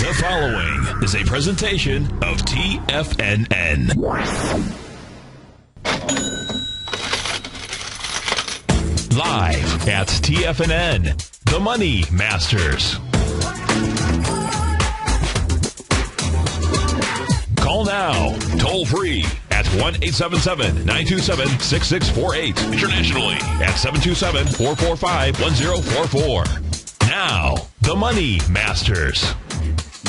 The following is a presentation of TFNN. Live at TFNN, The Money Masters. Call now, toll free at 1-877-927-6648. Internationally at 727-445-1044. Now, The Money Masters.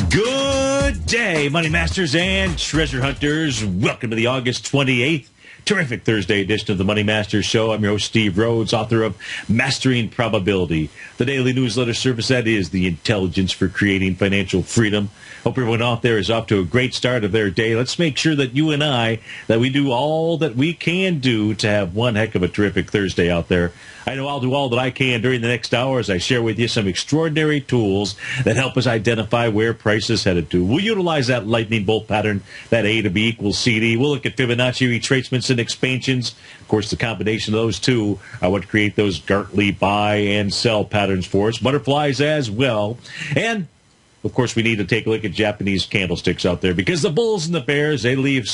Good day, Money Masters and Treasure Hunters. Welcome to the August 28th, terrific Thursday edition of the Money Masters Show. I'm your host, Steve Rhodes, author of Mastering Probability, the daily newsletter service that is the intelligence for creating financial freedom. Hope everyone out there is off to a great start of their day. Let's make sure that you and I, that we do all that we can do to have one heck of a terrific Thursday out there. I know I'll do all that I can during the next hour as I share with you some extraordinary tools that help us identify where price is headed to. We'll utilize that lightning bolt pattern, that A to B equals CD. We'll look at Fibonacci retracements and expansions. Of course, the combination of those two are what create those Gartley buy and sell patterns for us. Butterflies as well. And of course, we need to take a look at Japanese candlesticks out there because the bulls and the bears, they leave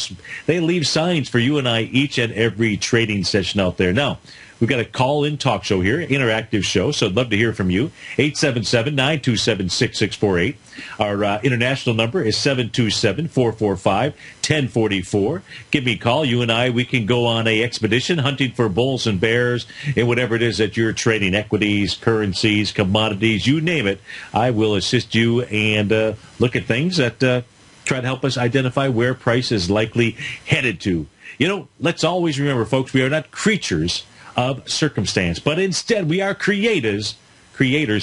signs for you and I each and every trading session out there. Now, we've got a call-in talk show here, interactive show, so I'd love to hear from you. 877-927-6648. Our international number is 727-445-1044. Give me a call. You and I, we can go on a expedition hunting for bulls and bears and whatever it is that you're trading, equities, currencies, commodities, you name it. I will assist you and look at things that try to help us identify where price is likely headed to. You know, let's always remember, folks, we are not creatures of circumstance, but instead we are creators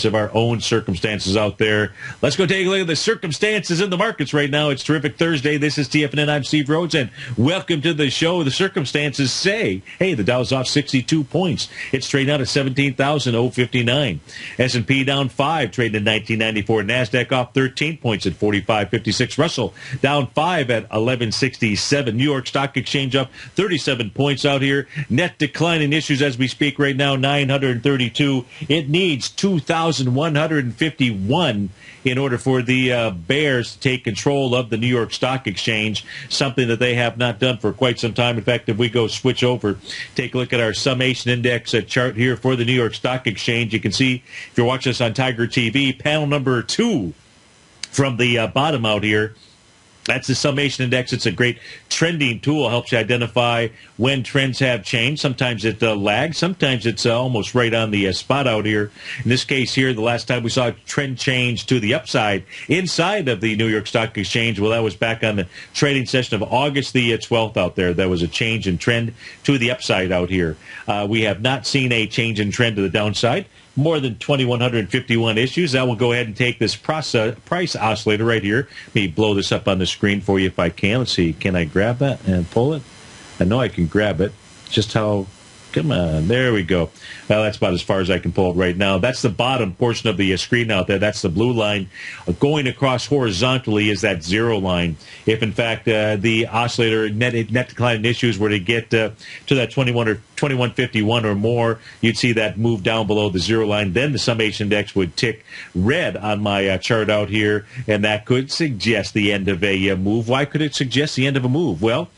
of our own circumstances out there. Let's go take a look at the circumstances in the markets right now. It's terrific Thursday. This is TFNN. I'm Steve Rhodes, and welcome to the show. The circumstances say, hey, the Dow's off 62 points. It's trading out at 17,059. S&P down 5, trading at 1994. NASDAQ off 13 points at 45.56. Russell down 5 at 1167. New York Stock Exchange up 37 points out here. Net decline in issues as we speak right now, 932. It needs 2,151 in order for the bears to take control of the New York Stock Exchange, something that they have not done for quite some time. In fact, if we go switch over, take a look at our summation index chart here for the New York Stock Exchange. You can see, if you're watching us on Tiger TV, panel number 2 from the bottom out here. That's the summation index. It's a great trending tool. It helps you identify when trends have changed. Sometimes it lags. Sometimes it's almost right on the spot out here. In this case here, the last time we saw a trend change to the upside inside of the New York Stock Exchange, well, that was back on the trading session of August the 12th out there. There was a change in trend to the upside out here. We have not seen a change in trend to the downside. More than 2,151 issues. That will go ahead and take this price oscillator right here. Let me blow this up on the screen for you if I can. Let's see. Can I grab that and pull it? I know I can grab it. Just how... Come on. There we go. Well, that's about as far as I can pull it right now. That's the bottom portion of the screen out there. That's the blue line. Going across horizontally is that zero line. If, in fact, the oscillator net decline in issues were to get to that 2151 or more, you'd see that move down below the zero line. Then the summation index would tick red on my chart out here, and that could suggest the end of a move. Why could it suggest the end of a move? Well,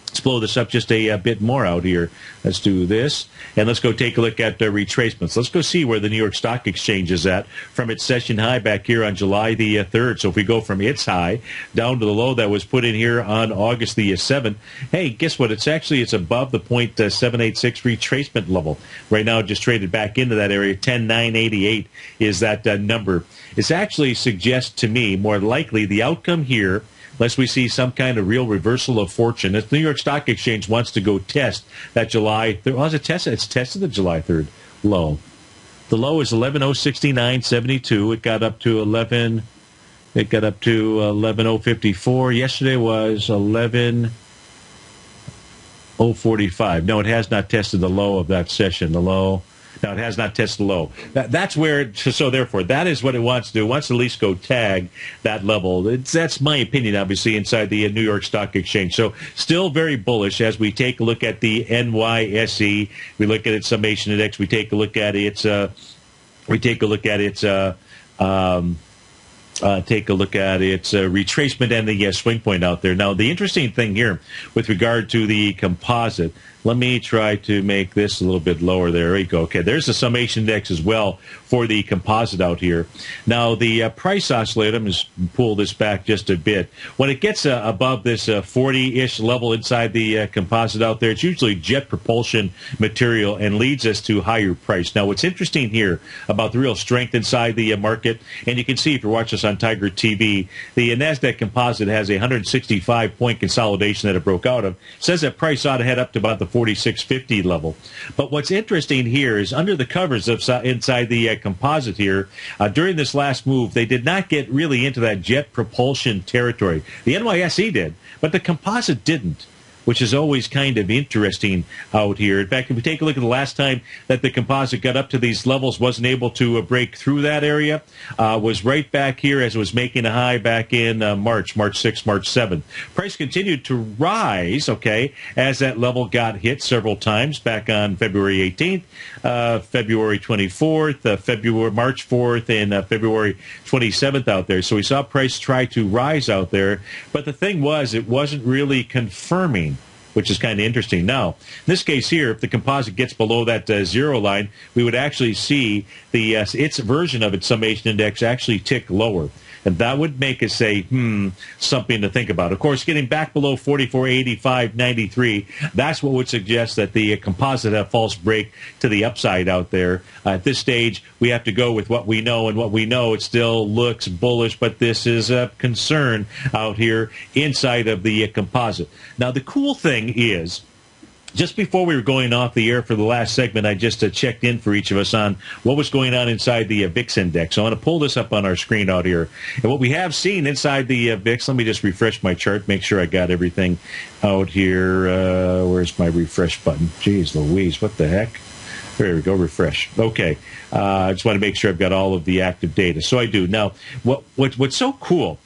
let's blow this up just a bit more out here. Let's do this, and let's go take a look at retracements. Let's go see where the New York Stock Exchange is at from its session high back here on July the 3rd. So if we go from its high down to the low that was put in here on August the 7th, hey, guess what? It's above the 0.786 retracement level. Right now, it just traded back into that area. 10,988 is that number. It actually suggests to me more likely the outcome here, unless we see some kind of real reversal of fortune. The New York Stock Exchange wants to go test that July 3rd. Well, it's tested the July 3rd low. The low is 11,069.72. It got up to 11,054. Yesterday was 11,045. No, it has not tested the low of that session. The low. No, it has not tested low. That's where, so therefore, that is what it wants to do. It wants to at least go tag that level. That's my opinion, obviously, inside the New York Stock Exchange. So still very bullish as we take a look at the NYSE. We look at its summation index. We take a look at its take a look at its retracement and the swing point out there. Now, the interesting thing here with regard to the composite, let me try to make this a little bit lower. There you go. Okay, there's the summation index as well for the composite out here. Now, the price oscillator, I'm going to pull this back just a bit. When it gets above this 40-ish level inside the composite out there, it's usually jet propulsion material and leads us to higher price. Now, what's interesting here about the real strength inside the market, and you can see if you're watching us on Tiger TV, the NASDAQ composite has a 165-point consolidation that it broke out of. It says that price ought to head up to about the 4650 level. But what's interesting here is under the covers of inside the composite here, during this last move, they did not get really into that jet propulsion territory. The NYSE did, but the composite didn't, which is always kind of interesting out here. In fact, if we take a look at the last time that the composite got up to these levels, wasn't able to break through that area, was right back here as it was making a high back in March 6th, March 7th. Price continued to rise, okay, as that level got hit several times back on February 18th, February 24th, March 4th, and February 27th out there. So we saw price try to rise out there, but the thing was, it wasn't really confirming, which is kind of interesting. Now, in this case here, if the composite gets below that zero line, we would actually see the its version of its summation index actually tick lower. And that would make us say, something to think about. Of course, getting back below 44.85.93, that's what would suggest that the composite had a false break to the upside out there. At this stage, we have to go with what we know, and what we know, it still looks bullish, but this is a concern out here inside of the composite. Now, the cool thing is, just before we were going off the air for the last segment, I just checked in for each of us on what was going on inside the VIX index. So I'm going to pull this up on our screen out here. And what we have seen inside the VIX, let me just refresh my chart, make sure I got everything out here. Where's my refresh button? Jeez Louise, what the heck? There we go, refresh. Okay, I just want to make sure I've got all of the active data. So I do. Now, what's so cool,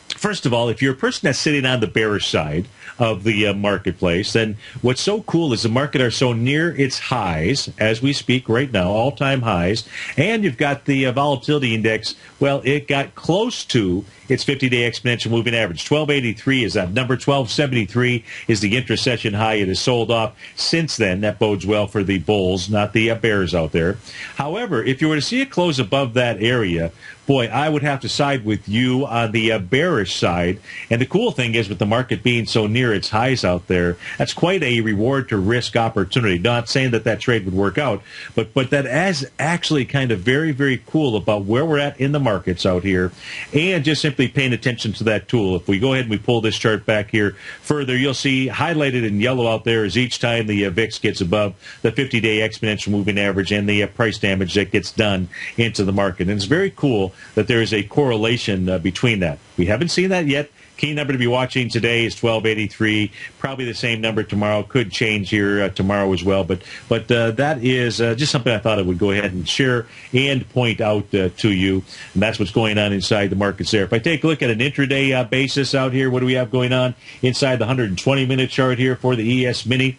first of all, if you're a person that's sitting on the bearish side of the marketplace, then what's so cool is the market are so near its highs as we speak right now, all-time highs, and you've got the volatility index, well, it got close to its 50-day exponential moving average. 1283 is that number. 1273 is the intra-session high. It has sold off since then. That bodes well for the bulls, not the bears out there. However, if you were to see it close above that area, boy, I would have to side with you on the bearish side. And the cool thing is, with the market being so near its highs out there, that's quite a reward to risk opportunity. Not saying that that trade would work out, but that is actually kind of very, very cool about where we're at in the markets out here, and just simply paying attention to that tool. If we go ahead and we pull this chart back here further, you'll see highlighted in yellow out there is each time the VIX gets above the 50-day exponential moving average and the price damage that gets done into the market. And it's very cool that there is a correlation between that. We haven't seen that yet. Key number to be watching today is 1283. Probably the same number tomorrow. Could change here tomorrow as well. But that is just something I thought I would go ahead and share and point out to you. And that's what's going on inside the markets there. If I take a look at an intraday basis out here, what do we have going on inside the 120-minute chart here for the ES Mini?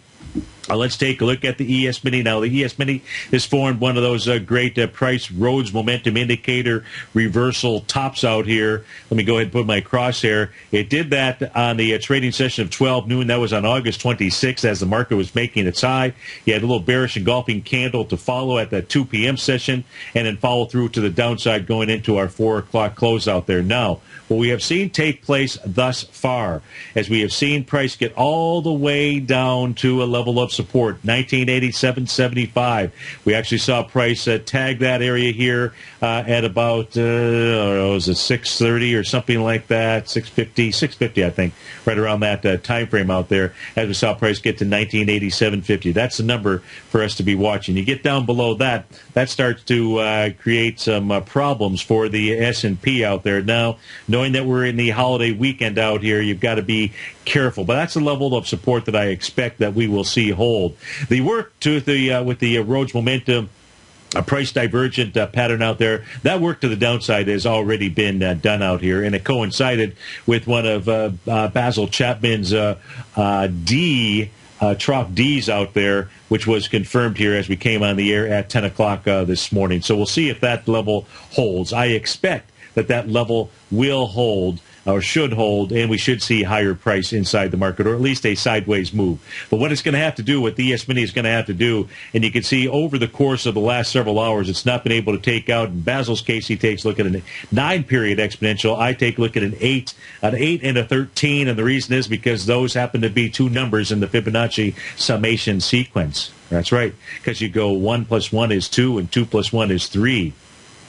Let's take a look at the ES Mini. Now, the ES Mini has formed one of those great price Rhodes momentum indicator reversal tops out here. Let me go ahead and put my crosshair. It did that on the trading session of 12 noon. That was on August 26th as the market was making its high. You had a little bearish engulfing candle to follow at that 2 p.m. session, and then follow through to the downside going into our 4 o'clock close out there. Now, what we have seen take place thus far, as we have seen price get all the way down to a level of support, 1987.75. We actually saw price tag that area here at about, was it 6:30 or something like that, 6:50, I think, right around that time frame out there, as we saw price get to 1987.50. That's the number for us to be watching. You get down below that, that starts to create some problems for the S&P out there. Now, knowing that we're in the holiday weekend out here, you've got to be careful. But that's the level of support that I expect that we will see hold. The work to with the Rhodes momentum, a price divergent pattern out there, that work to the downside has already been done out here, and it coincided with one of Basil Chapman's trough Ds out there, which was confirmed here as we came on the air at 10 o'clock this morning. So we'll see if that level holds. I expect that level will hold or should hold, and we should see higher price inside the market, or at least a sideways move. But what it's going to have to do, what the ES Mini is going to have to do, and you can see over the course of the last several hours, it's not been able to take out. In Basil's case, he takes a look at a 9-period exponential. I take a look at an 8 and a 13, and the reason is because those happen to be two numbers in the Fibonacci summation sequence. That's right, because you go 1 plus 1 is 2, and 2 plus 1 is 3.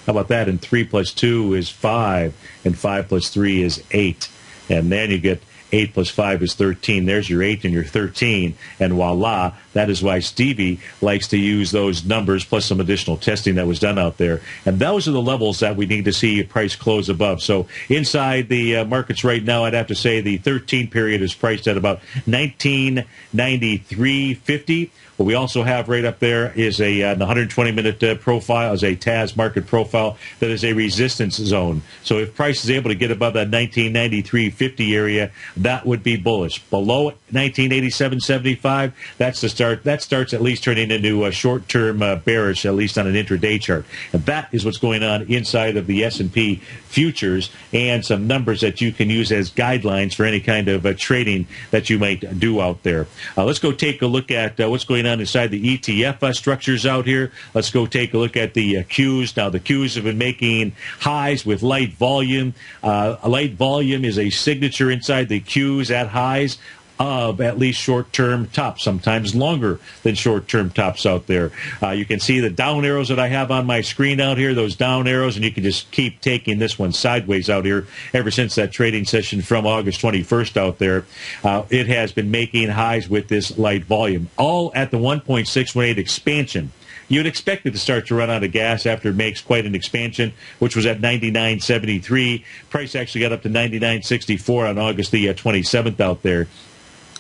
How about that? And 3 plus 2 is 5, and 5 plus 3 is 8. And then you get 8 plus 5 is 13. There's your 8 and your 13, and voila. That is why Stevie likes to use those numbers plus some additional testing that was done out there. And those are the levels that we need to see price close above. So inside the markets right now, I'd have to say the 13 period is priced at about 1993.50. What we also have right up there is a 120-minute profile, is a TAS market profile that is a resistance zone. So if price is able to get above that 1993.50 area, that would be bullish. Below 1987.75, that's the start. That starts at least turning into a short-term bearish, at least on an intraday chart. And that is what's going on inside of the S&P futures, and some numbers that you can use as guidelines for any kind of trading that you might do out there. Let's go take a look at what's going on inside the ETF structures out here. Let's go take a look at the Qs. Now, the Qs have been making highs with light volume. Light volume is a signature inside the Qs at highs of at least short-term tops, sometimes longer than short-term tops out there. You can see the down arrows that I have on my screen out here, those down arrows, and you can just keep taking this one sideways out here ever since that trading session from August 21st out there. It has been making highs with this light volume, all at the 1.618 expansion. You'd expect it to start to run out of gas after it makes quite an expansion, which was at 99.73. Price actually got up to 99.64 on August the 27th out there.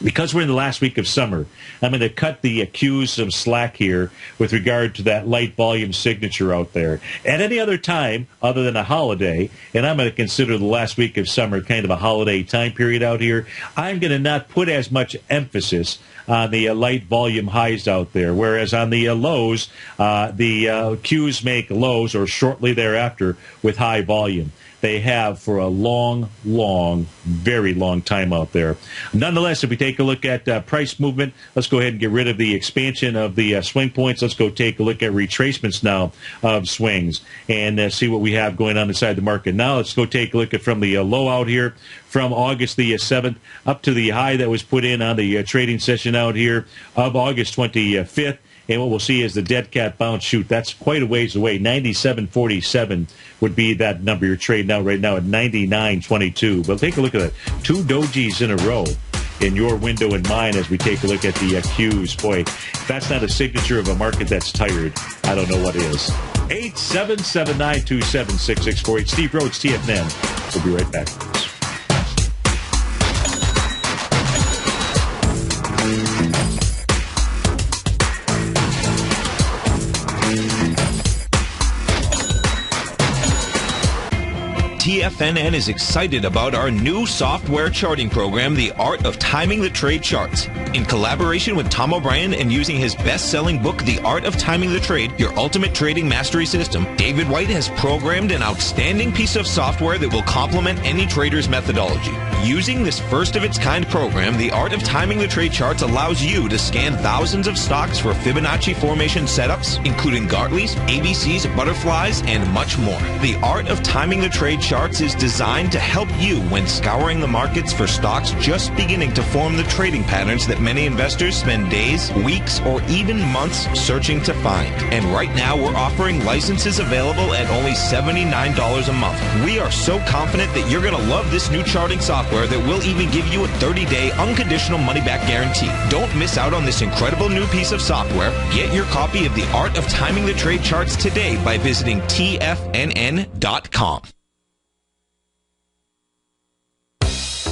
Because we're in the last week of summer, I'm going to cut the Qs some slack here with regard to that light volume signature out there. At any other time other than a holiday, and I'm going to consider the last week of summer kind of a holiday time period out here, I'm going to not put as much emphasis on the light volume highs out there, whereas on the lows, the Qs make lows or shortly thereafter with high volume. They have for a long, very long time out there. Nonetheless, if we take a look at price movement, let's go ahead and get rid of the expansion of the swing points. Let's go take a look at retracements now of swings and see what we have going on inside the market. Now let's go take a look at from the low out here from August the 7th up to the high that was put in on the trading session out here of August 25th. And what we'll see is the dead cat bounce shoot. That's quite a ways away. 97.47 would be that number you're trading out right now at 99.22. But take a look at that. 2 dojis in a row in your window and mine as we take a look at the Qs. Boy, if that's not a signature of a market that's tired, I don't know what is. 877-927-6648. Steve Rhodes, TFNN. We'll be right back. TFNN is excited about our new software charting program, The Art of Timing the Trade Charts. In collaboration with Tom O'Brien and using his best-selling book, The Art of Timing the Trade, Your Ultimate Trading Mastery System, David White has programmed an outstanding piece of software that will complement any trader's methodology. Using this first-of-its-kind program, The Art of Timing the Trade Charts allows you to scan thousands of stocks for Fibonacci formation setups, including Gartley's, ABC's, butterflies, and much more. The Art of Timing the Trade Charts is designed to help you when scouring the markets for stocks just beginning to form the trading patterns that many investors spend days, weeks, or even months searching to find. And right now, we're offering licenses available at only $79 a month. We are so confident that you're going to love this new charting software that will even give you a 30-day unconditional money-back guarantee. Don't miss out on this incredible new piece of software. Get your copy of The Art of Timing the Trade Charts today by visiting TFNN.com.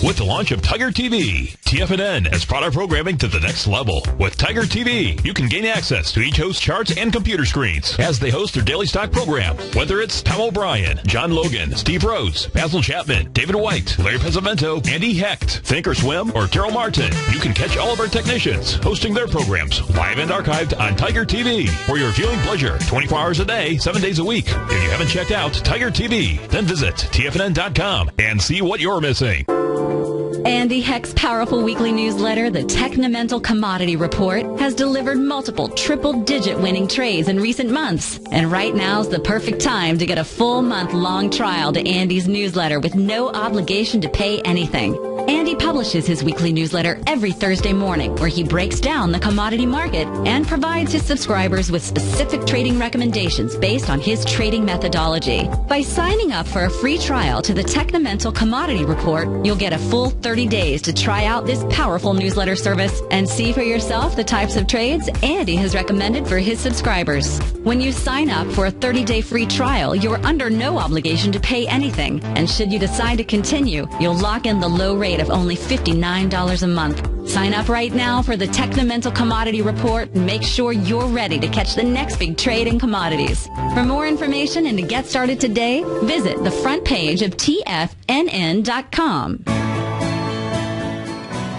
with the launch of Tiger TV. TFNN has brought our programming to the next level. With Tiger TV, you can gain access to each host's charts and computer screens as they host their daily stock program. Whether it's Tom O'Brien, John Logan, Steve Rhodes, Basil Chapman, David White, Larry Pezzamento, Andy Hecht, Thinkorswim, or Terrell Martin, you can catch all of our technicians hosting their programs live and archived on Tiger TV for your viewing pleasure 24 hours a day, 7 days a week. If you haven't checked out Tiger TV, then visit TFNN.com and see what you're missing. Andy Hecht's powerful weekly newsletter, the Technomental Commodity Report, has delivered multiple triple-digit winning trades in recent months. And right now's the perfect time to get a full month-long trial to Andy's newsletter with no obligation to pay anything. Andy publishes his weekly newsletter every Thursday morning, where he breaks down the commodity market and provides his subscribers with specific trading recommendations based on his trading methodology. By signing up for a free trial to the Technomental Commodity Report, you'll get a full 30 days to try out this powerful newsletter service and see for yourself the types of trades Andy has recommended for his subscribers. When you sign up for a 30-day free trial, you're under no obligation to pay anything. And should you decide to continue, you'll lock in the low rate of only $59 a month. Sign up right now for the Technomental Commodity Report and make sure you're ready to catch the next big trade in commodities. For more information and to get started today, visit the front page of TFNN.com.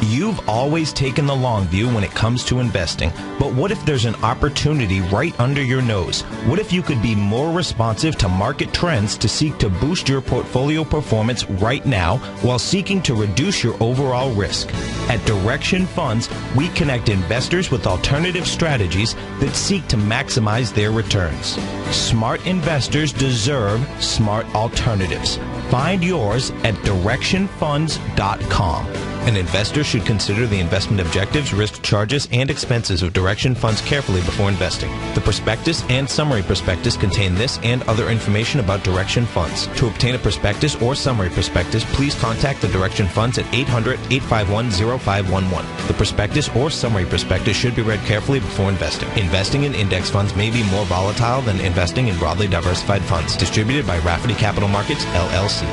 You've always taken the long view when it comes to investing, but what if there's an opportunity right under your nose? What if you could be more responsive to market trends to seek to boost your portfolio performance right now while seeking to reduce your overall risk? At Direction Funds, we connect investors with alternative strategies that seek to maximize their returns. Smart investors deserve smart alternatives. Find yours at directionfunds.com. An investor should consider the investment objectives, risk charges, and expenses of Direction Funds carefully before investing. The prospectus and summary prospectus contain this and other information about Direction Funds. To obtain a prospectus or summary prospectus, please contact the Direction Funds at 800-851-0511. The prospectus or summary prospectus should be read carefully before investing. Investing in index funds may be more volatile than investing in broadly diversified funds. Distributed by Rafferty Capital Markets, LLC.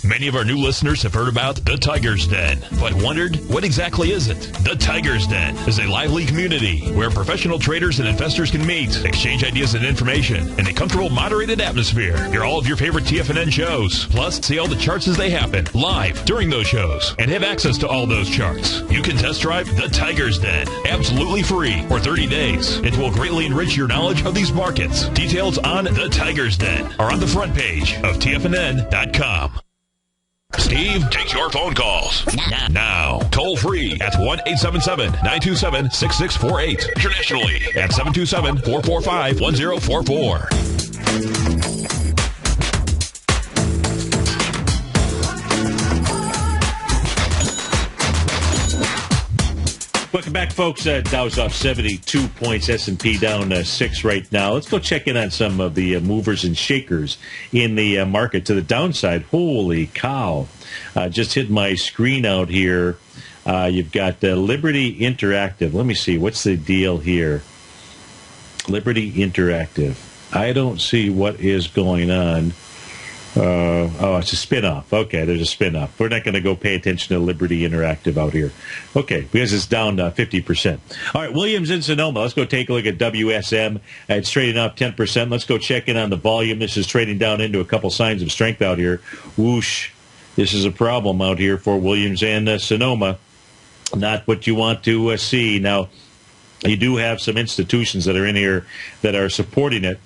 Many of our new listeners have heard about the Tiger's Den, but wondered, what exactly is it? The Tiger's Den is a lively community where professional traders and investors can meet, exchange ideas and information in a comfortable, moderated atmosphere. Hear all of your favorite TFNN shows, plus see all the charts as they happen live during those shows, and have access to all those charts. You can test drive the Tiger's Den absolutely free for 30 days. It will greatly enrich your knowledge of these markets. Details on the Tiger's Den are on the front page of TFNN.com. Steve takes your phone calls now. Toll free at 1-877-927-6648. Internationally at 727-445-1044. Welcome back, folks. Dow's off 72 points. S&P down 6 right now. Let's go check in on some of the movers and shakers in the market to the downside. Holy cow. Just hit my screen out here. You've got Liberty Interactive. Let me see. What's the deal here? Liberty Interactive. I don't see what is going on. It's a spin-off. Okay, there's a spin-off. We're not going to go pay attention to Liberty Interactive out here. Okay, because it's down 50%. All right, Williams in Sonoma. Let's go take a look at WSM. It's trading up 10%. Let's go check in on the volume. This is trading down into a couple signs of strength out here. Whoosh. This is a problem out here for Williams and Sonoma. Not what you want to see. Now, you do have some institutions that are in here that are supporting it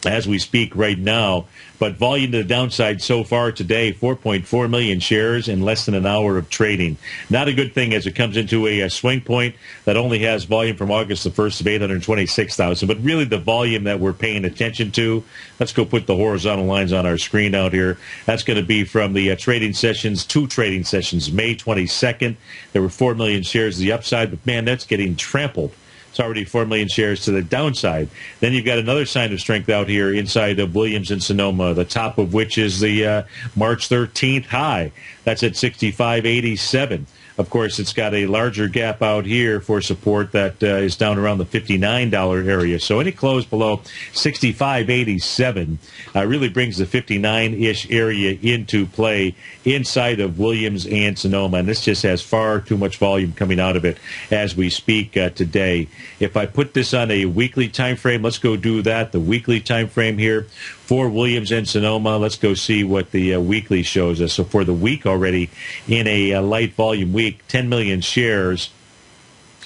as we speak right now. But volume to the downside so far today, 4.4 million shares in less than an hour of trading. Not a good thing as it comes into a swing point that only has volume from August the 1st of 826,000. But really the volume that we're paying attention to, let's go put the horizontal lines on our screen out here. That's going to be from the trading sessions, 2 trading sessions, May 22nd. There were 4 million shares to the upside, but man, that's getting trampled. It's already 4 million shares to the downside. Then you've got another sign of strength out here inside of Williams and Sonoma, the top of which is the March 13th high. That's at 65.87. Of course, it's got a larger gap out here for support that is down around the $59 area. So any close below 65.87 really brings the 59-ish area into play inside of Williams and Sonoma. And this just has far too much volume coming out of it as we speak today. If I put this on a weekly time frame, let's go do that. The weekly time frame here for Williams and Sonoma. Let's go see what the weekly shows us. So for the week already, in a light volume week, 10 million shares.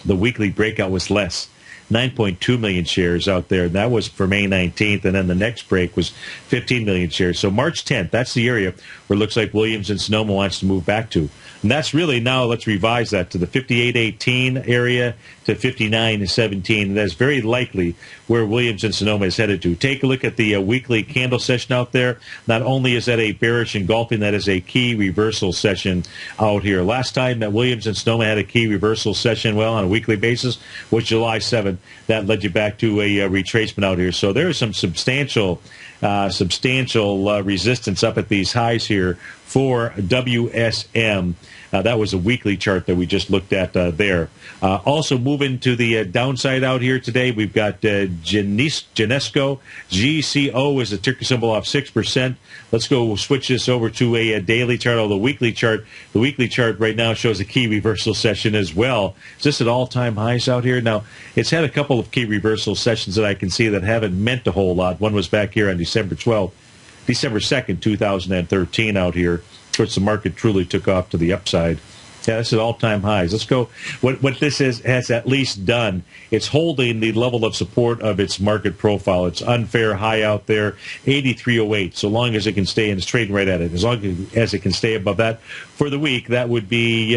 The weekly breakout was less. 9.2 million shares out there. And that was for May 19th. And then the next break was 15 million shares. So March 10th, that's the area where it looks like Williams and Sonoma wants to move back to. And that's really now, let's revise that to the 58.18 area to 59.17. That's very likely where Williams and Sonoma is headed to. Take a look at the weekly candle session out there. Not only is that a bearish engulfing, that is a key reversal session out here. Last time that Williams and Sonoma had a key reversal session, well, on a weekly basis, was July 7th. That led you back to a retracement out here. So there is some substantial resistance up at these highs here for WSM. That was a weekly chart that we just looked at there. Also moving to the downside out here today, we've got Genesco. GCO is the ticker symbol off 6%. Let's go switch this over to a daily chart, or the weekly chart. The weekly chart right now shows a key reversal session as well. Is this at all-time highs out here? Now, it's had a couple of key reversal sessions that I can see that haven't meant a whole lot. One was back here on December 2nd, 2013 out here. Of course, the market truly took off to the upside. Yeah, that's at all-time highs. Let's go. What this has at least done, it's holding the level of support of its market profile. It's unfair high out there, 83.08. So long as it can stay, and it's trading right at it. As long as it can stay above that for the week, that would be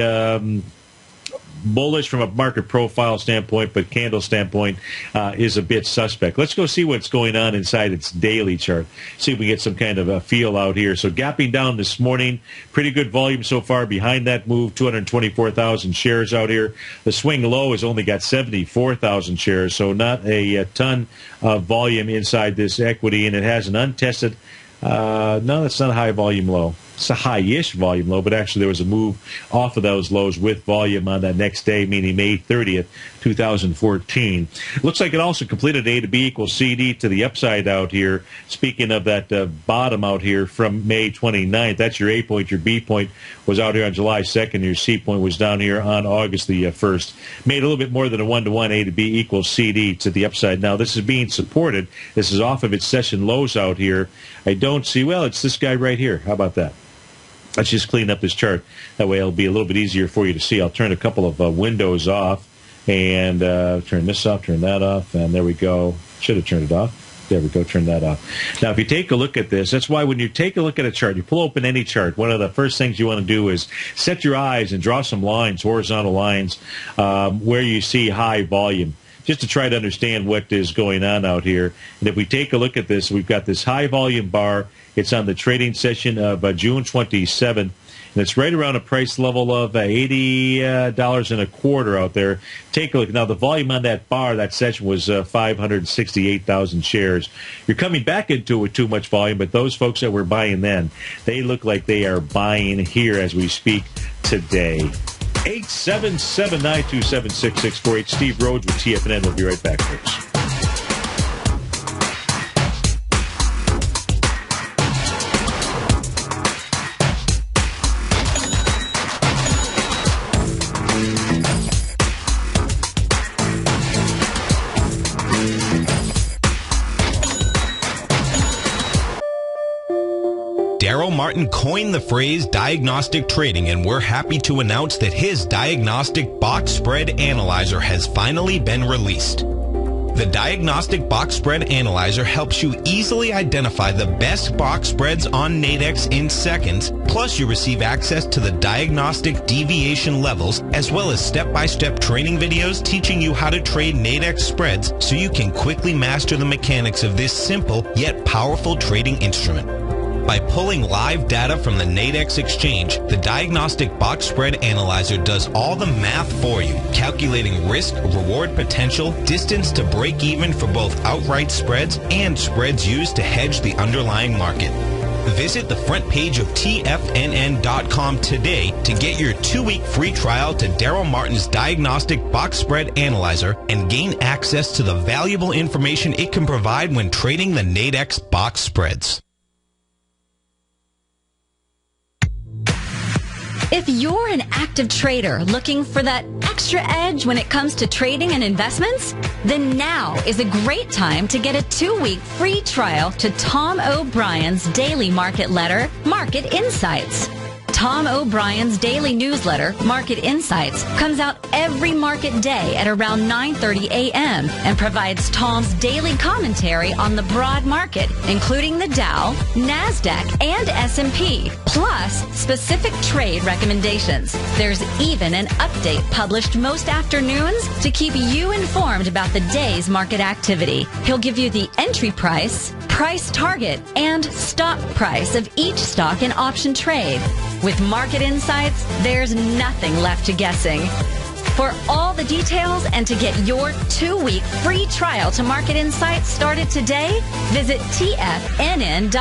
bullish from a market profile standpoint, but candle standpoint is a bit suspect. Let's go see what's going on inside its daily chart. See if we get some kind of a feel out here. So gapping down this morning, pretty good volume so far behind that move, 224,000 shares out here. The swing low has only got 74,000 shares, so not a ton of volume inside this equity, and it has an untested, no, that's not a high volume low. It's a high-ish volume low, but actually there was a move off of those lows with volume on that next day, meaning May 30th, 2014. Looks like it also completed A to B equals CD to the upside out here. Speaking of that bottom out here from May 29th, that's your A point. Your B point was out here on July 2nd. Your C point was down here on August the 1st. Made a little bit more than a 1-to-1 A to B equals CD to the upside. Now, this is being supported. This is off of its session lows out here. I don't see, well, it's this guy right here. How about that? Let's just clean up this chart. That way it'll be a little bit easier for you to see. I'll turn a couple of windows off and turn this off, turn that off, and there we go. Should have turned it off. There we go, turn that off. Now, if you take a look at this, that's why when you take a look at a chart, you pull open any chart, one of the first things you want to do is set your eyes and draw some lines, horizontal lines, where you see high volume, just to try to understand what is going on out here. And if we take a look at this, we've got this high volume bar. It's on the trading session of June 27th, and it's right around a price level of $80.25 out there. Take a look. Now, the volume on that bar, that session was 568,000 shares. You're coming back into it too much volume, but those folks that were buying then, they look like they are buying here as we speak today. 877-927-6648. Steve Rhodes with TFNN. We'll be right back, folks. Daryl Martin coined the phrase diagnostic trading, and we're happy to announce that his diagnostic box spread analyzer has finally been released. The Diagnostic Box Spread Analyzer helps you easily identify the best box spreads on Nadex in seconds, plus you receive access to the diagnostic deviation levels, as well as step-by-step training videos teaching you how to trade Nadex spreads so you can quickly master the mechanics of this simple yet powerful trading instrument. By pulling live data from the Nadex exchange, the Diagnostic Box Spread Analyzer does all the math for you, calculating risk, reward potential, distance to break even for both outright spreads and spreads used to hedge the underlying market. Visit the front page of TFNN.com today to get your 2-week free trial to Daryl Martin's diagnostic box spread analyzer and gain access to the valuable information it can provide when trading the Nadex box spreads. If you're an active trader looking for that extra edge when it comes to trading and investments, then now is a great time to get a 2-week free trial to Tom O'Brien's daily market letter, Market Insights. Tom O'Brien's daily newsletter, Market Insights, comes out every market day at around 9:30 a.m. and provides Tom's daily commentary on the broad market, including the Dow, NASDAQ, and S&P, plus specific trade recommendations. There's even an update published most afternoons to keep you informed about the day's market activity. He'll give you the entry price, price target, and stop price of each stock in option trade. With Market Insights, there's nothing left to guessing. For all the details and to get your 2-week free trial to Market Insights started today, visit TFNN.com.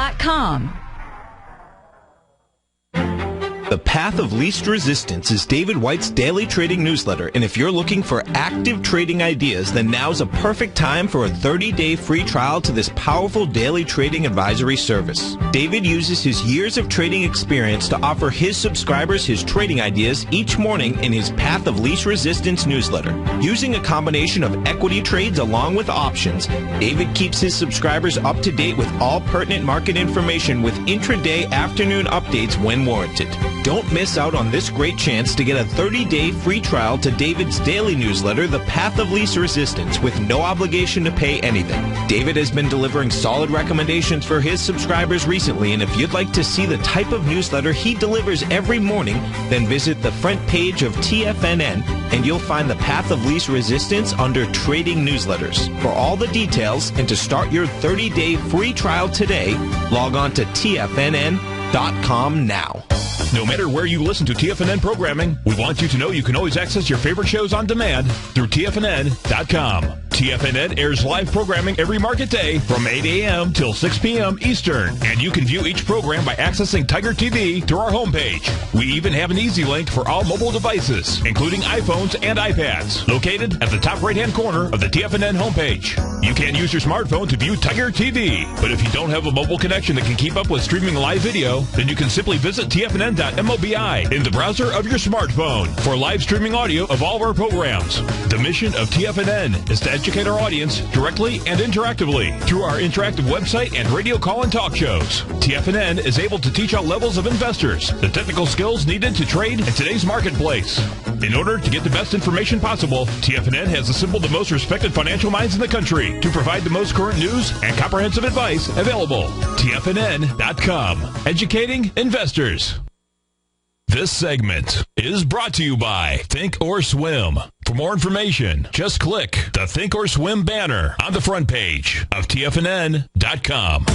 The Path of Least Resistance is David White's daily trading newsletter, and if you're looking for active trading ideas, then now's a perfect time for a 30-day free trial to this powerful daily trading advisory service. David uses his years of trading experience to offer his subscribers his trading ideas each morning in his Path of Least Resistance newsletter. Using a combination of equity trades along with options, David keeps his subscribers up to date with all pertinent market information with intraday afternoon updates when warranted. Don't miss out on this great chance to get a 30-day free trial to David's daily newsletter, The Path of Least Resistance, with no obligation to pay anything. David has been delivering solid recommendations for his subscribers recently, and if you'd like to see the type of newsletter he delivers every morning, then visit the front page of TFNN, and you'll find The Path of Least Resistance under Trading Newsletters. For all the details and to start your 30-day free trial today, log on to TFNN.com now. No matter where you listen to TFNN programming, we want you to know you can always access your favorite shows on demand through TFNN.com. TFNN airs live programming every market day from 8 a.m. till 6 p.m. Eastern, and you can view each program by accessing Tiger TV through our homepage. We even have an easy link for all mobile devices, including iPhones and iPads, located at the top right-hand corner of the TFNN homepage. You can use your smartphone to view Tiger TV, but if you don't have a mobile connection that can keep up with streaming live video, then you can simply visit TFNN.mobi in the browser of your smartphone for live streaming audio of all of our programs. The mission of TFNN is to educate our audience directly and interactively through our interactive website and radio call and talk shows. TFNN is able to teach all levels of investors the technical skills needed to trade in today's marketplace. In order to get the best information possible, TFNN has assembled the most respected financial minds in the country to provide the most current news and comprehensive advice available. TFNN.com. Educating investors. This segment is brought to you by Think or Swim. For more information, just click the Think or Swim banner on the front page of TFNN.com.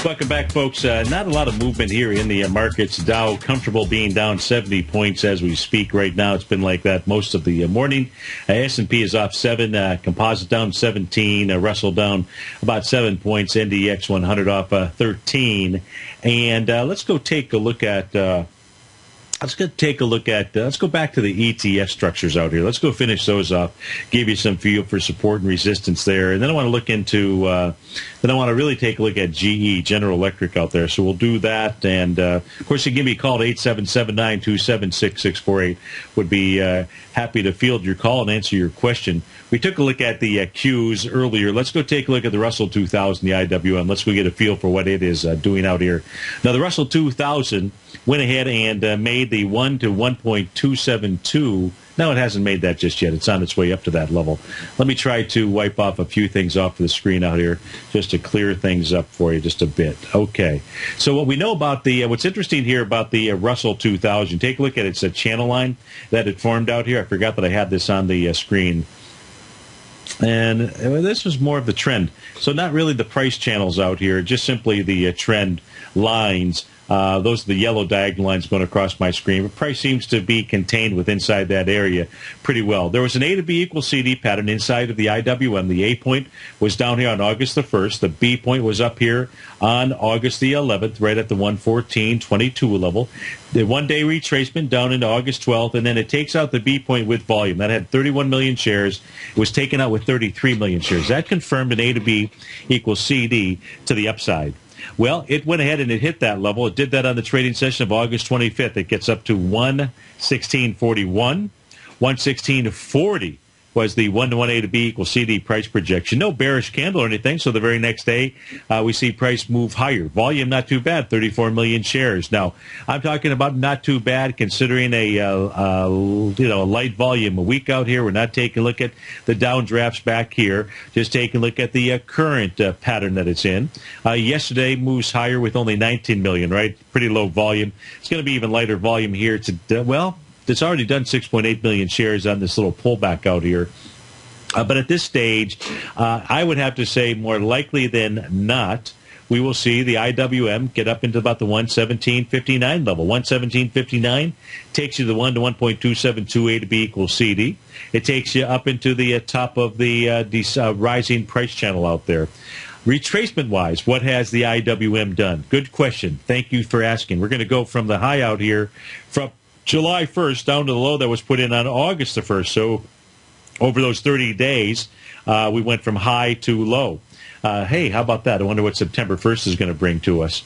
Welcome back, folks. Not a lot of movement here in the markets. Dow comfortable being down 70 points as we speak right now. It's been like that most of the morning. S&P is off 7. Composite down 17. Russell down about 7 points. NDX 100 off 13. And let's go take a look at... Let's go back to the ETF structures out here. Let's go finish those off, give you some feel for support and resistance there. And then I want to look into, then I want to really take a look at GE, General Electric out there. So we'll do that. And, of course, you can give me a call at 877-927-6648. Would be happy to field your call and answer your question. We took a look at the Qs earlier. Let's go take a look at the Russell 2000, the IWM. Let's go get a feel for what it is doing out here. Now, the Russell 2000 went ahead and made the 1 to 1.272. No, it hasn't made that just yet. It's on its way up to that level. Let me try to wipe off a few things off the screen out here just to clear things up for you just a bit. Okay. So what we know about the, what's interesting here about the Russell 2000, take a look at its channel line that it formed out here. I forgot that I had this on the screen. And this was more of the trend. So not really the price channels out here, just simply the trend lines Those are the yellow diagonal lines going across my screen. The price seems to be contained inside that area pretty well. There was an A to B equals CD pattern inside of the IWM. The A point was down here on August the 1st. The B point was up here on August the 11th, right at the 114.22 level. The one-day retracement down into August 12th, and then it takes out the B point with volume. That had 31 million shares. It was taken out with 33 million shares. That confirmed an A to B equals CD to the upside. Well, it went ahead and it hit that level. It did that on the trading session of August 25th. It gets up to 116.41. 116.40 was the 1-to-1 A to B equals CD price projection. No bearish candle or anything, so the very next day we see price move higher. Volume not too bad, 34 million shares. Now, I'm talking about not too bad considering a light volume a week out here. We're not taking a look at the downdrafts back here, just taking a look at the current pattern that it's in. Yesterday moves higher with only 19 million, right? Pretty low volume. It's going to be even lighter volume here. It's already done 6.8 million shares on this little pullback out here. But at this stage, I would have to say more likely than not, we will see the IWM get up into about the 117.59 level. 117.59 takes you to the 1 to 1.272 A to B equals CD. It takes you up into the top of the rising price channel out there. Retracement-wise, what has the IWM done? Good question. Thank you for asking. We're going to go from the high out here from July 1st down to the low that was put in on August the 1st. So over those 30 days, we went from high to low. Hey, how about that? I wonder what September 1st is going to bring to us.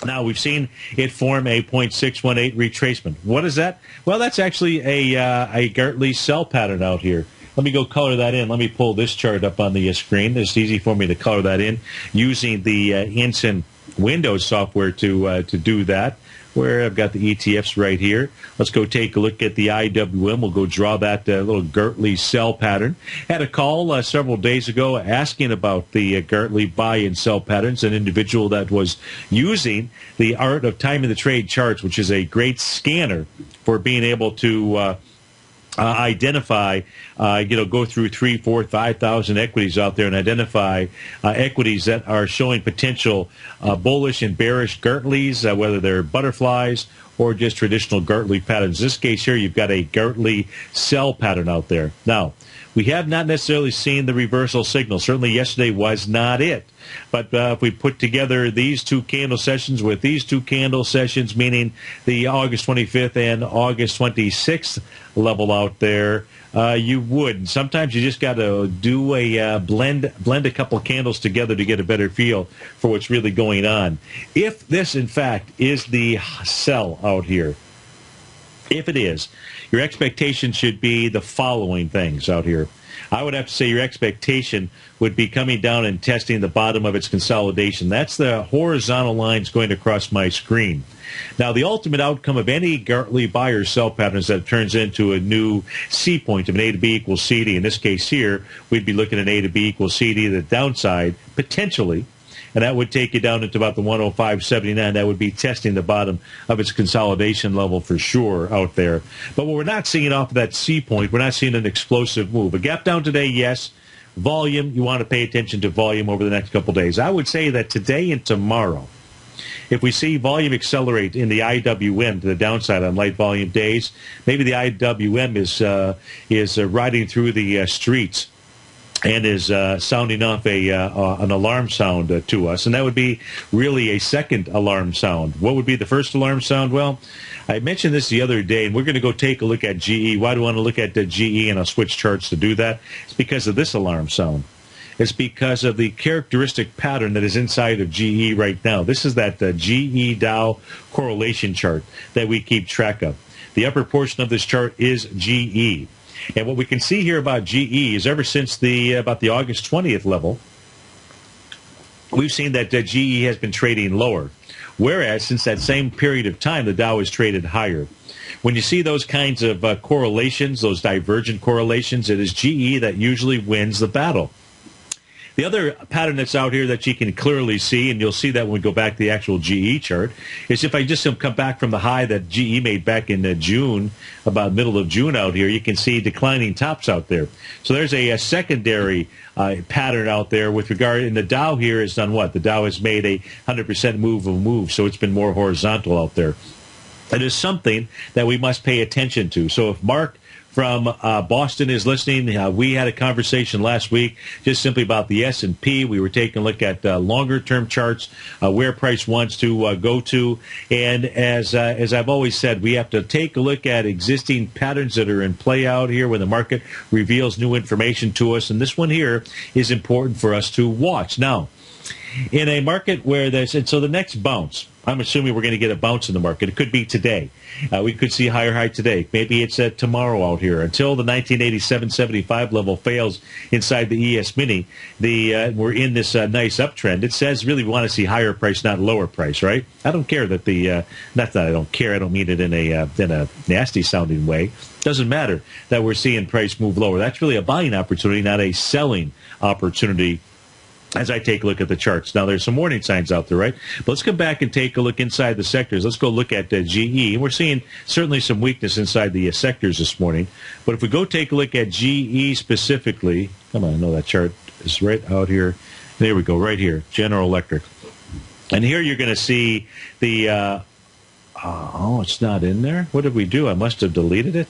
Now, we've seen it form a 0.618 retracement. What is that? Well, that's actually a Gartley sell pattern out here. Let me go color that in. Let me pull this chart up on the screen. It's easy for me to color that in using the Instant Windows software to do that, where I've got the ETFs right here. Let's go take a look at the IWM. We'll go draw that little Gartley sell pattern. Had a call several days ago asking about the Gartley buy and sell patterns, an individual that was using the Art of Timing the Trade charts, which is a great scanner for being able to identify, go through 3,000, 4,000, 5,000 equities out there and identify equities that are showing potential bullish and bearish Gartleys, whether they're butterflies or just traditional Gartley patterns. In this case here, you've got a Gartley sell pattern out there. Now, we have not necessarily seen the reversal signal. Certainly yesterday was not it. But if we put together these two candle sessions with these two candle sessions, meaning the August 25th and August 26th level out there, you would. And sometimes you just got to do a blend a couple candles together to get a better feel for what's really going on. If this, in fact, is the sell out here, if it is, your expectation should be the following things out here. I would have to say your expectation would be coming down and testing the bottom of its consolidation. That's the horizontal lines going across my screen. Now, the ultimate outcome of any Gartley buy or sell pattern is that it turns into a new C point of an A to B equals CD. In this case here, we'd be looking at A to B equals CD, the downside, potentially. And that would take you down into about the 105.79. That would be testing the bottom of its consolidation level for sure out there. But what we're not seeing off of that C point, we're not seeing an explosive move. A gap down today, yes. Volume, you want to pay attention to volume over the next couple days. I would say that today and tomorrow, if we see volume accelerate in the IWM to the downside on light volume days, maybe the IWM is riding through the streets and is sounding off an alarm sound to us. And that would be really a second alarm sound. What would be the first alarm sound? Well, I mentioned this the other day, and we're going to go take a look at GE. Why do I want to look at the GE? And I'll switch charts to do that. It's because of this alarm sound. It's because of the characteristic pattern that is inside of GE right now. This is that GE Dow correlation chart that we keep track of. The upper portion of this chart is GE. And what we can see here about GE is ever since about the August 20th level, we've seen that GE has been trading lower. Whereas since that same period of time, the Dow has traded higher. When you see those kinds of correlations, those divergent correlations, it is GE that usually wins the battle. The other pattern that's out here that you can clearly see, and you'll see that when we go back to the actual GE chart, is if I just come back from the high that GE made back in June, about middle of June out here, you can see declining tops out there. So there's a secondary pattern out there with regard, and the Dow here has done what? The Dow has made a 100% move, so it's been more horizontal out there. It is something that we must pay attention to. So if Mark from Boston is listening, we had a conversation last week just simply about the S&P. We were taking a look at longer-term charts, where price wants to go to. And as I've always said, we have to take a look at existing patterns that are in play out here when the market reveals new information to us. And this one here is important for us to watch. Now, in a market where there's, and so the next bounce, I'm assuming we're going to get a bounce in the market. It could be today. We could see higher high today. Maybe it's tomorrow out here. Until the 1987.75 level fails inside the ES Mini, we're in this nice uptrend. It says really we want to see higher price, not lower price, right? I don't care that not that I don't care. I don't mean it in a nasty sounding way. Doesn't matter that we're seeing price move lower. That's really a buying opportunity, not a selling opportunity, as I take a look at the charts. Now, there's some warning signs out there, right? But let's come back and take a look inside the sectors. Let's go look at GE. And we're seeing certainly some weakness inside the sectors this morning. But if we go take a look at GE specifically, come on, I know that chart is right out here. There we go, right here, General Electric. And here you're going to see the, it's not in there. What did we do? I must have deleted it.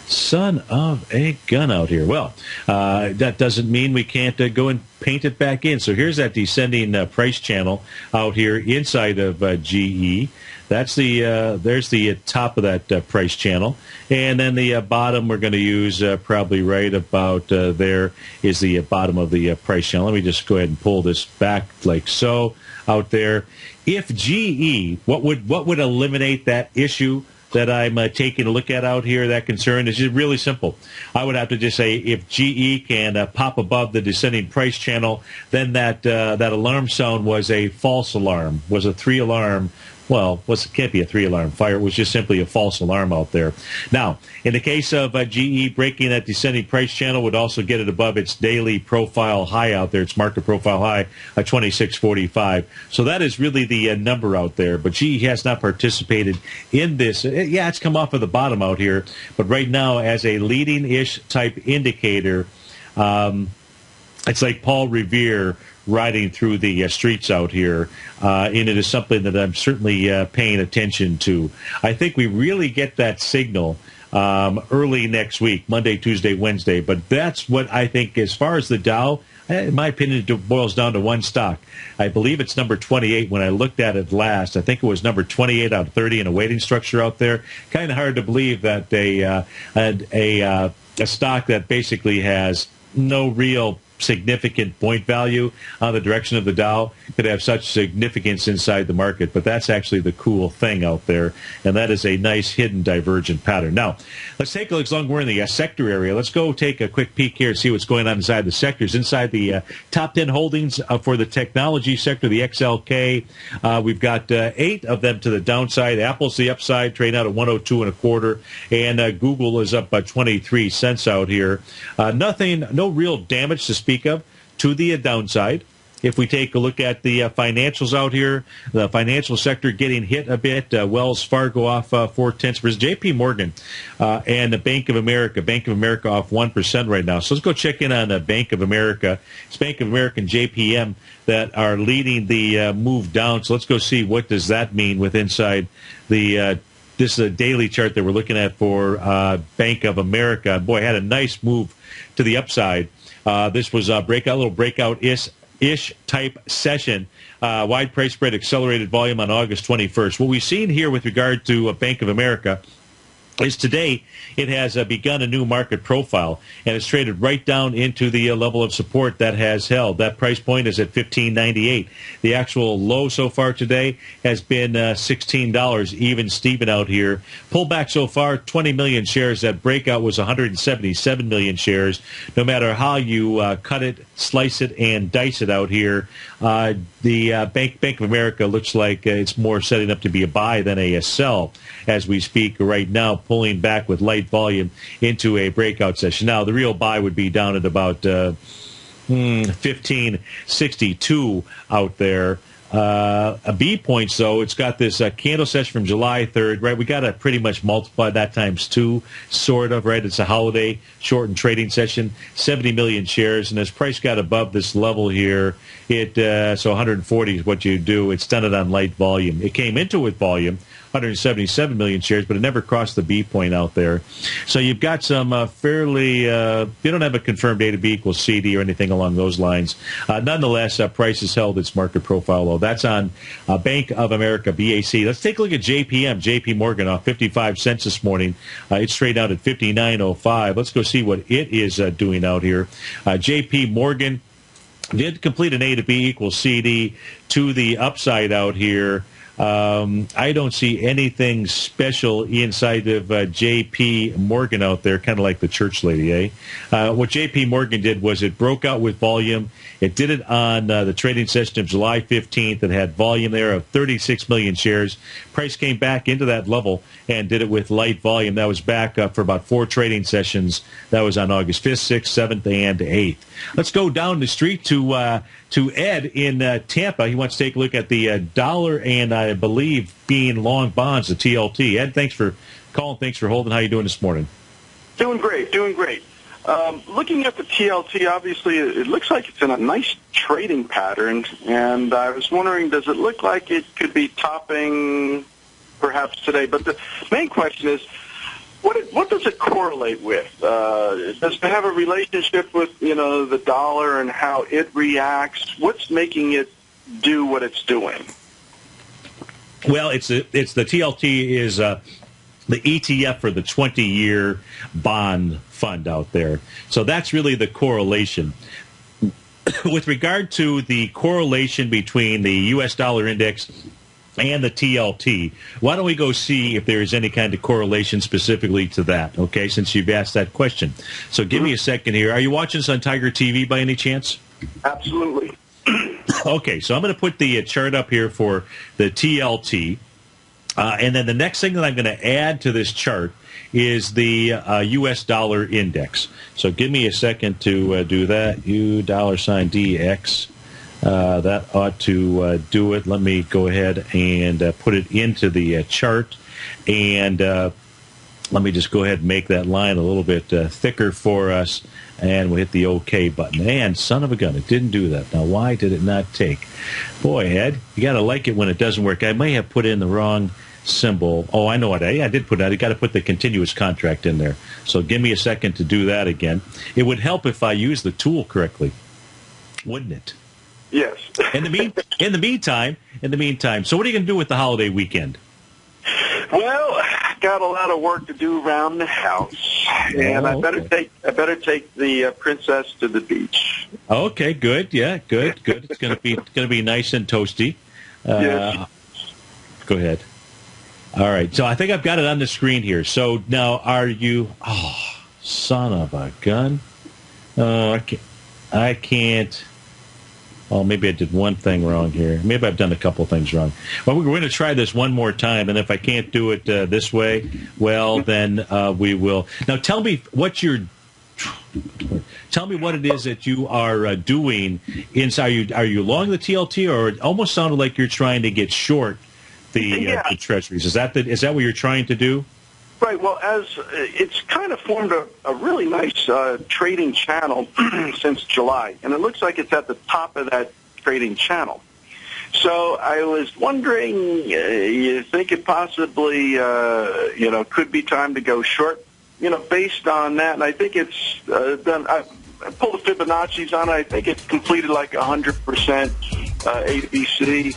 Son of a gun out here. Well, that doesn't mean we can't go and paint it back in. So here's that descending price channel out here inside of GE. That's there's the top of that price channel. And then the bottom we're going to use probably right about there is the bottom of the price channel. Let me just go ahead and pull this back like so out there. If GE, what would eliminate that issue that I'm taking a look at out here, that concern is just really simple. I would have to just say if GE can pop above the descending price channel, then that alarm sound was a false alarm, was a 3-alarm. Well, it can't be a 3-alarm fire. It was just simply a false alarm out there. Now, in the case of GE, breaking that descending price channel would also get it above its daily profile high out there, its market profile high at 26.45. So that is really the number out there. But GE has not participated in this. Yeah, it's come off of the bottom out here. But right now, as a leading-ish type indicator, it's like Paul Revere riding through the streets out here, and it is something that I'm certainly paying attention to. I think we really get that signal early next week, Monday, Tuesday, Wednesday, but that's what I think as far as the Dow, in my opinion, it boils down to one stock. I believe it's number 28 when I looked at it last. I think it was number 28 out of 30 in a weighting structure out there. Kind of hard to believe that a stock that basically has no real significant point value on the direction of the Dow could have such significance inside the market. But that's actually the cool thing out there, and that is a nice hidden divergent pattern. Now, let's take a look. As long as we're in the sector area, let's go take a quick peek here and see what's going on inside the sectors. Inside the top 10 holdings for the technology sector, the XLK, we've got 8 of them to the downside. Apple's the upside, trading out at 102.25, and Google is up by 23 cents out here. No real damage to speak of to the downside. If we take a look at the financials out here, the financial sector getting hit a bit. Wells Fargo off 0.4%. J.P. Morgan and the Bank of America. Bank of America off 1% right now. So let's go check in on Bank of America. It's Bank of America and JPM that are leading the move down. So let's go see what does that mean with inside the this is a daily chart that we're looking at for Bank of America. Boy, had a nice move to the upside. This was a little breakout-ish type session. Wide price spread, accelerated volume on August 21st. What we've seen here with regard to Bank of America is today it has begun a new market profile, and it's traded right down into the level of support that has held. That price point is at $15.98. The actual low so far today has been $16, even Steven out here. Pullback so far, 20 million shares. That breakout was 177 million shares. No matter how you cut it, slice it, and dice it out here, the Bank of America looks like it's more setting up to be a buy than a sell as we speak right now, pulling back with light volume into a breakout session. Now, the real buy would be down at about 1562 out there. A B points, though, it's got this candle session from July 3rd, right? We got to pretty much multiply that times 2, sort of, right? It's a holiday shortened trading session, 70 million shares, and as price got above this level here, so 140 is what you do. It's done it on light volume. It came into it volume, 177 million shares, but it never crossed the B point out there. So you've got some fairly, you don't have a confirmed A to B equals CD or anything along those lines. Nonetheless, price has held its market profile low. That's on Bank of America, BAC. Let's take a look at JPM. JP Morgan off 55 cents this morning. It's trading out at 59.05. Let's go see what it is doing out here. JP Morgan did complete an A to B equals CD to the upside out here. I don't see anything special inside of J.P. Morgan out there, kind of like the church lady, eh? What J.P. Morgan did was it broke out with volume. It did it on the trading session of July 15th. It had volume there of 36 million shares. Price came back into that level and did it with light volume. That was back up for about 4 trading sessions. That was on August 5th, 6th, 7th, and 8th. Let's go down the street to Ed in Tampa. He wants to take a look at the dollar and I believe being long bonds, the TLT. Ed, thanks for calling. Thanks for holding. How you doing this morning? Doing great. Looking at the TLT, obviously it looks like it's in a nice trading pattern, and I was wondering, does it look like it could be topping perhaps today? But the main question is, what does it correlate with? Does it have a relationship with, the dollar and how it reacts? What's making it do what it's doing? Well, it's the TLT is the ETF for the 20-year bond fund out there. So that's really the correlation. With regard to the correlation between the U.S. dollar index and the TLT, why don't we go see if there is any kind of correlation specifically to that, okay, since you've asked that question. So give me a second here. Are you watching this on Tiger TV by any chance? Absolutely. Okay, so I'm going to put the chart up here for the TLT. And then the next thing that I'm going to add to this chart is the U.S. dollar index. So give me a second to do that. $DX. That ought to do it. Let me go ahead and put it into the chart. And let me just go ahead and make that line a little bit thicker for us. And we'll hit the OK button. And son of a gun, it didn't do that. Now, why did it not take? Boy, Ed, you got to like it when it doesn't work. I may have put in the wrong symbol. Oh, I know what. I did put that. You got to put the continuous contract in there. So give me a second to do that again. It would help if I used the tool correctly, wouldn't it? Yes. In the meantime, so what are you going to do with the holiday weekend? Well, I got a lot of work to do around the house, and I better take the princess to the beach. Okay, good. Yeah, good. It's going to be nice and toasty. Yes. Go ahead. All right. So I think I've got it on the screen here. So now, are you? Oh, son of a gun! I can't. Oh, maybe I did one thing wrong here. Maybe I've done a couple things wrong. Well, we're going to try this one more time, and if I can't do it this way, well, then we will. Now, tell me what it is that you are doing inside. Are you long the TLT, or it almost sounded like you're trying to get short the treasuries? Is that what you're trying to do? Right. Well, as it's kind of formed a really nice trading channel since July, and it looks like it's at the top of that trading channel. So I was wondering, you think it possibly, could be time to go short, based on that? And I think it's done. I pulled the Fibonacci's on it. I think it's completed like 100% ABC.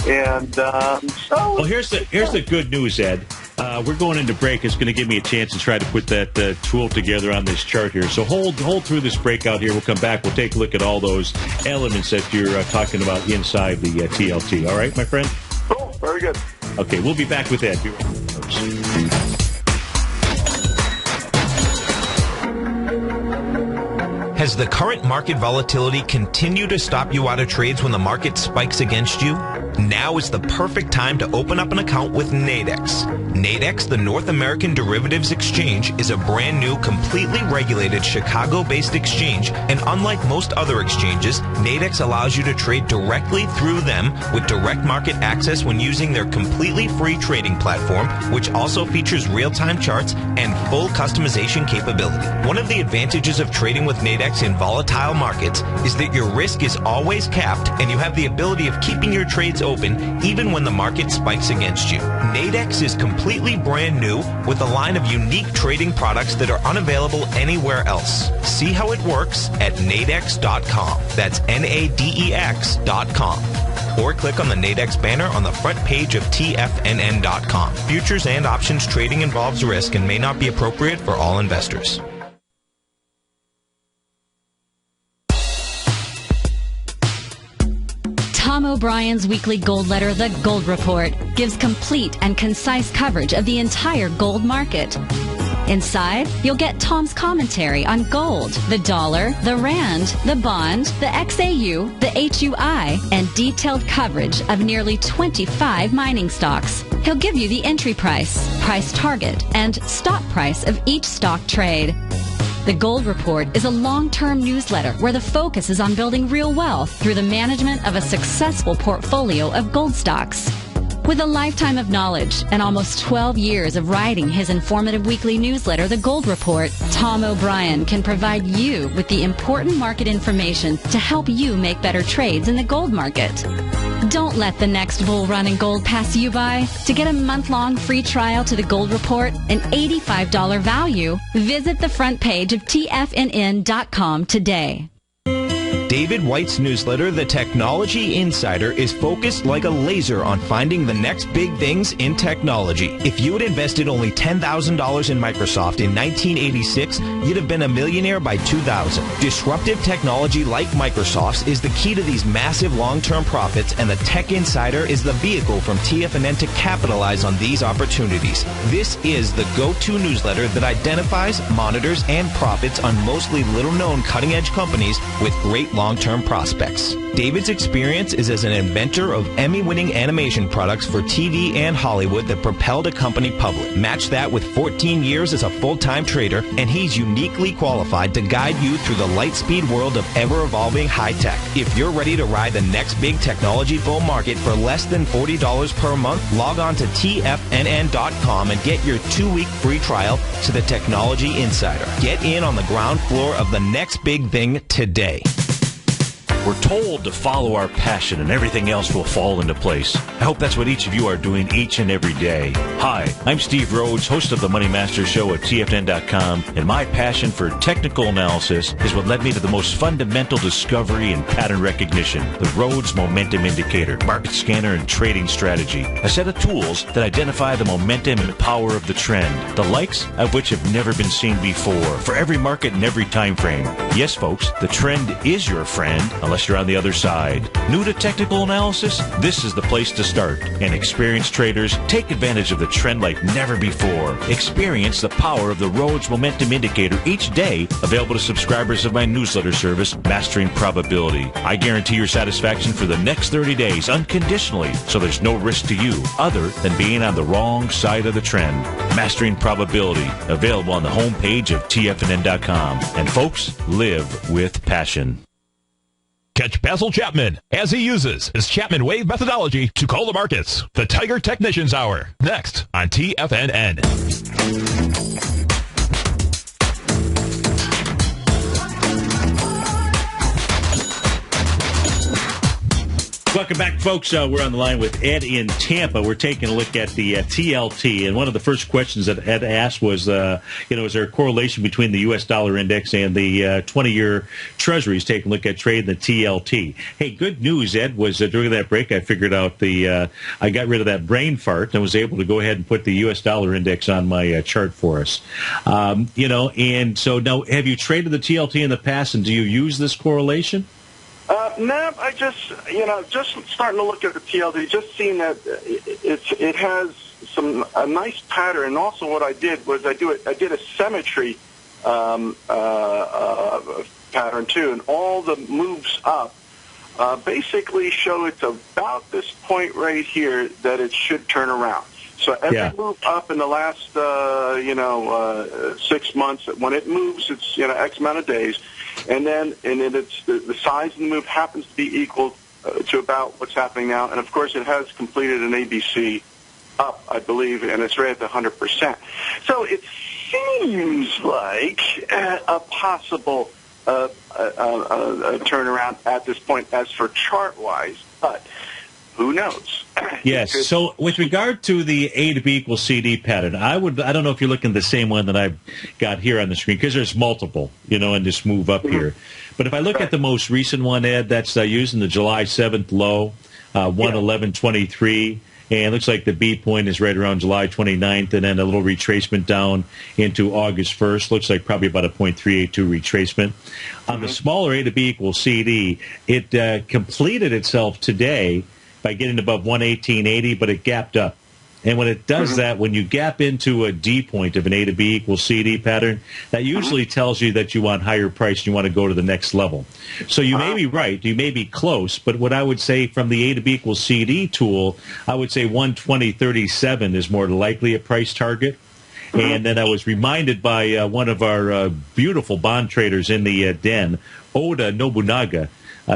And well, here's the good news, Ed. We're going into break. It's going to give me a chance to try to put that tool together on this chart here. So hold through this breakout here. We'll come back. We'll take a look at all those elements that you're talking about inside the TLT. All right, my friend? Cool. Very good. Okay, we'll be back with Ed. Has the current market volatility continued to stop you out of trades when the market spikes against you? Now is the perfect time to open up an account with Nadex. Nadex, the North American Derivatives Exchange, is a brand new, completely regulated Chicago-based exchange, and unlike most other exchanges, Nadex allows you to trade directly through them with direct market access when using their completely free trading platform, which also features real-time charts and full customization capability. One of the advantages of trading with Nadex in volatile markets is that your risk is always capped and you have the ability of keeping your trades open even when the market spikes against you. Nadex is completely brand new with a line of unique trading products that are unavailable anywhere else. See how it works at nadex.com. That's NADEX.com. Or click on the Nadex banner on the front page of TFNN.com. Futures and options trading involves risk and may not be appropriate for all investors. Tom O'Brien's weekly gold letter, The Gold Report, gives complete and concise coverage of the entire gold market. Inside, you'll get Tom's commentary on gold, the dollar, the rand, the bond, the XAU, the HUI, and detailed coverage of nearly 25 mining stocks. He'll give you the entry price, price target, and stop price of each stock trade. The Gold Report is a long-term newsletter where the focus is on building real wealth through the management of a successful portfolio of gold stocks. With a lifetime of knowledge and almost 12 years of writing his informative weekly newsletter, The Gold Report, Tom O'Brien can provide you with the important market information to help you make better trades in the gold market. Don't let the next bull run in gold pass you by. To get a month-long free trial to The Gold Report, an $85 value, visit the front page of TFNN.com today. David White's newsletter, The Technology Insider, is focused like a laser on finding the next big things in technology. If you had invested only $10,000 in Microsoft in 1986, you'd have been a millionaire by 2000. Disruptive technology like Microsoft's is the key to these massive long-term profits, and the Tech Insider is the vehicle from TFNN to capitalize on these opportunities. This is the go-to newsletter that identifies, monitors, and profits on mostly little-known cutting-edge companies with great long-term prospects. David's experience is as an inventor of Emmy-winning animation products for TV and Hollywood that propelled a company public. Match that with 14 years as a full-time trader, and he's uniquely qualified to guide you through the light-speed world of ever-evolving high-tech. If you're ready to ride the next big technology bull market for less than $40 per month, log on to TFNN.com and get your 2-week free trial to the Technology Insider. Get in on the ground floor of the next big thing today. We're told to follow our passion and everything else will fall into place. I hope that's what each of you are doing each and every day. Hi, I'm Steve Rhodes, host of the Money Master Show at TFNN.com, and my passion for technical analysis is what led me to the most fundamental discovery in pattern recognition, the Rhodes Momentum Indicator, market scanner, and trading strategy, a set of tools that identify the momentum and power of the trend, the likes of which have never been seen before, for every market and every time frame. Yes, folks, the trend is your friend, unless you're on the other side. New to technical analysis? This is the place to start. And experienced traders, take advantage of the trend like never before. Experience the power of the Rhodes Momentum Indicator each day, available to subscribers of my newsletter service, Mastering Probability. I guarantee your satisfaction for the next 30 days unconditionally, so there's no risk to you other than being on the wrong side of the trend. Mastering Probability, available on the homepage of TFNN.com. And folks, live with passion. Catch Basil Chapman as he uses his Chapman Wave methodology to call the markets. The Tiger Technicians Hour, next on TFNN. Welcome back, folks. We're on the line with Ed in Tampa. We're taking a look at the TLT, and one of the first questions that Ed asked was, is there a correlation between the U.S. dollar index and the 20-year Treasuries? Taking a look at trade in the TLT. Hey, good news, Ed, was during that break I figured out I got rid of that brain fart and was able to go ahead and put the U.S. dollar index on my chart for us. And so now, have you traded the TLT in the past, and do you use this correlation? No, I just starting to look at the TLT, just seeing that it has a nice pattern. And also what I did was I did a symmetry pattern too, and all the moves up basically show it's about this point right here that it should turn around. So every move up in the last, 6 months, when it moves, it's, X amount of days. And then it's the size of the move happens to be equal to about what's happening now. And, of course, it has completed an ABC up, I believe, and it's right at the 100%. So it seems like a possible turnaround at this point as for chart-wise, but who knows? Yes. So with regard to the A to B equals CD pattern, I don't know if you're looking at the same one that I've got here on the screen, because there's multiple, and just move up here. But if I look at the most recent one, Ed, that's using the July 7th low, 111.23. And it looks like the B point is right around July 29th, and then a little retracement down into August 1st. Looks like probably about a 0.382 retracement. On the smaller A to B equals CD, it completed itself today by getting above 118.80, but it gapped up. And when it does that, when you gap into a D point of an A to B equals CD pattern, that usually tells you that you want higher price and you want to go to the next level. So you may be right, you may be close, but what I would say from the A to B equals CD tool, I would say 120.37 is more likely a price target. And then I was reminded by one of our beautiful bond traders in the den, Oda Nobunaga,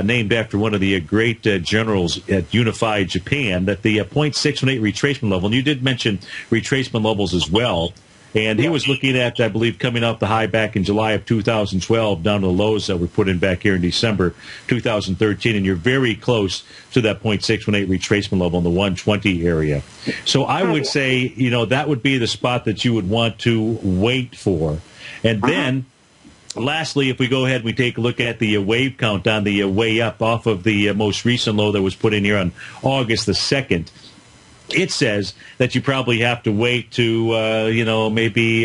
named after one of the great generals at unified Japan, that the 0.618 retracement level, and you did mention retracement levels as well, and he was looking at, I believe, coming off the high back in July of 2012 down to the lows that were put in back here in December 2013, and you're very close to that 0.618 retracement level in the 120 area. So I would say, that would be the spot that you would want to wait for. And then lastly, if we go ahead and we take a look at the wave count on the way up off of the most recent low that was put in here on August the 2nd, it says that you probably have to wait to, maybe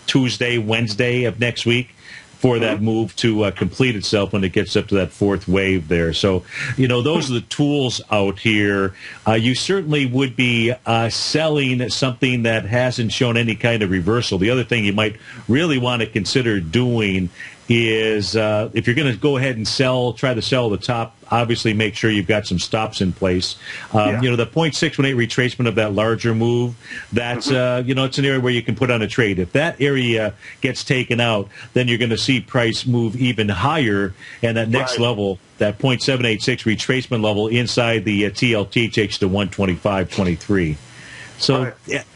Tuesday, Wednesday of next week for that move to complete itself when it gets up to that fourth wave there. So, those are the tools out here. You certainly would be selling something that hasn't shown any kind of reversal. The other thing you might really want to consider doing is if you're going to go ahead and try to sell the top, obviously make sure you've got some stops in place. The 0.618 retracement of that larger move, that's, it's an area where you can put on a trade. If that area gets taken out, then you're going to see price move even higher, and that next level, that 0.786 retracement level inside the TLT takes to 125.23. So,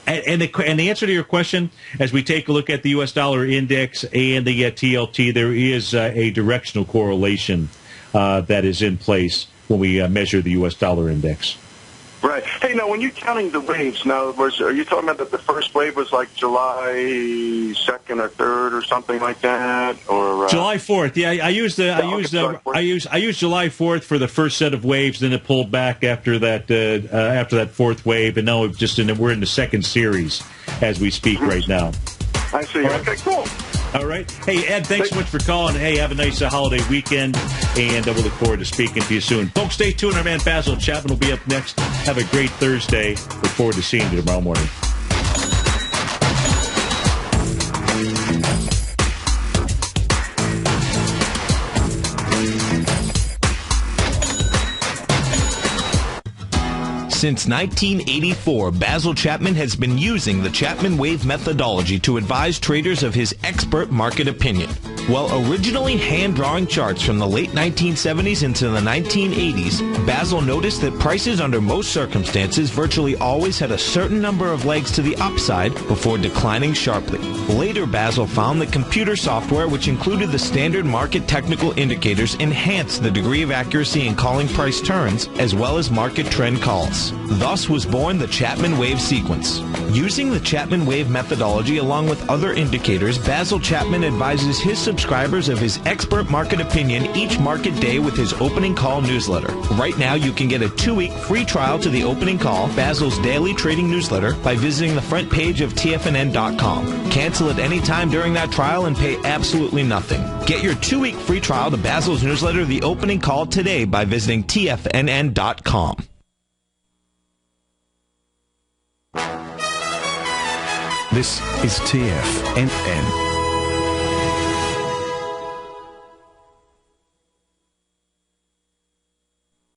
and the answer to your question, as we take a look at the U.S. dollar index and the TLT, there is a directional correlation that is in place when we measure the U.S. dollar index. Right. Hey, now, when you're counting the waves, are you talking about that the first wave was like July 2nd or 3rd or something like that, or July 4th? Yeah, I used July 4th for the first set of waves. Then it pulled back after that fourth wave, and now we're in the second series as we speak right now. I see. Right. Okay, cool. All right. Hey, Ed, thanks so much for calling. Hey, have a nice holiday weekend, and we'll look forward to speaking to you soon. Folks, stay tuned. Our man Basil Chapman will be up next. Have a great Thursday. Look forward to seeing you tomorrow morning. Since 1984, Basil Chapman has been using the Chapman Wave methodology to advise traders of his expert market opinion. While originally hand-drawing charts from the late 1970s into the 1980s, Basil noticed that prices under most circumstances virtually always had a certain number of legs to the upside before declining sharply. Later, Basil found that computer software, which included the standard market technical indicators, enhanced the degree of accuracy in calling price turns, as well as market trend calls. Thus was born the Chapman Wave sequence. Using the Chapman Wave methodology along with other indicators, Basil Chapman advises his subscribers of his expert market opinion each market day with his opening call newsletter. Right now, you can get a 2-week free trial to the opening call, Basil's daily trading newsletter, by visiting the front page of TFNN.com. Cancel at any time during that trial and pay absolutely nothing. Get your 2-week free trial to Basil's newsletter, The Opening Call, today by visiting TFNN.com. This is TFNN.